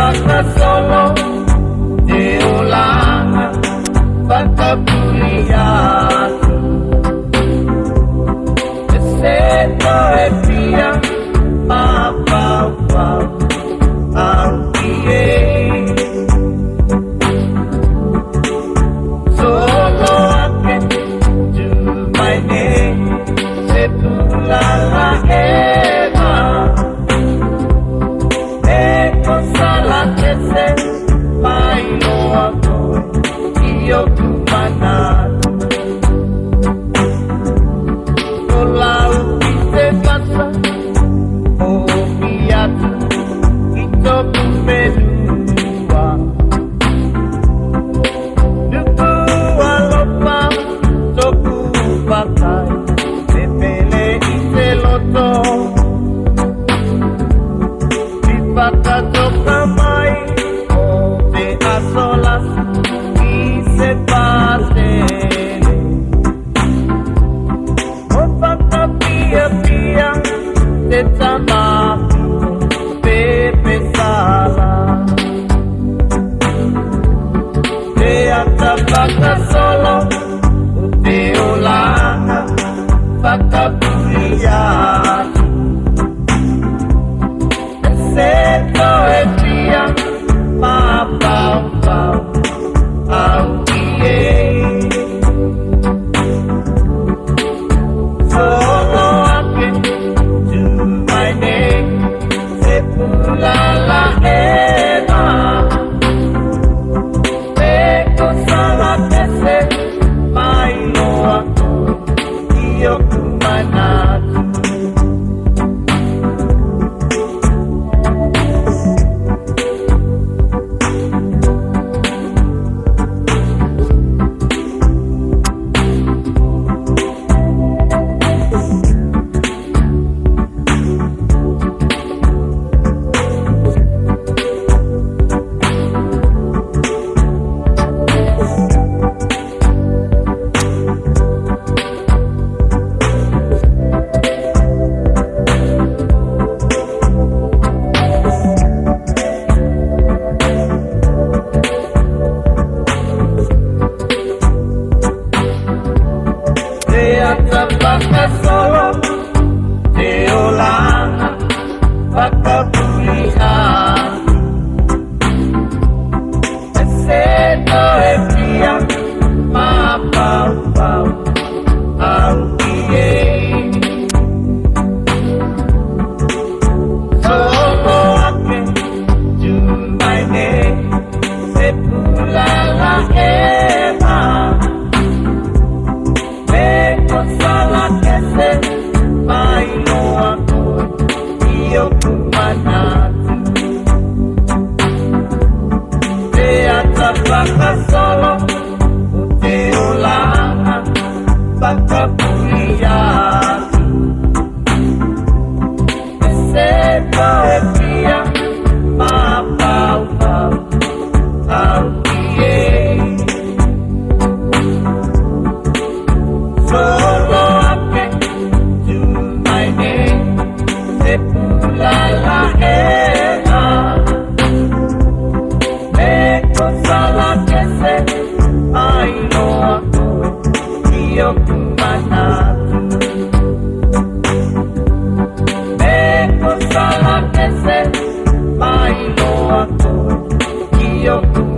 baka solo te olanga baka puliatu Seto e pia mapau ang iye Solo akin to my name Sepulala eva Eko salate se Mailo ako Iyo kumanan Kolau kise pasa O piatu Ito kumenua Nuku alopang Toku pakai Tepele ise loto Pipakato kamay O te asolas Ise pasele O pagkapia-pia Te tamaki Pepe sala Te atabaka solo O te olanga Pagkapuliati Seto e pia mapau-pau au iye Solo akin to my name Sepulala ema Peko salatese Mailo ako Iyo kumanatu Baka solo te olanga baka pulihan Seto e pia mapau-pau ang iye Solo akin to my name Sepulala ema Peko salatese Mailo ako Iyo kumanatu Te atabaka solo O te olanga Baka puliati Seto e pia mapau-pau au iye Solo akin to my name Sepulala ema Eko salatese Mailo ako Iyo kumanatu Eko salatese Mailo ako Iyo kumanatu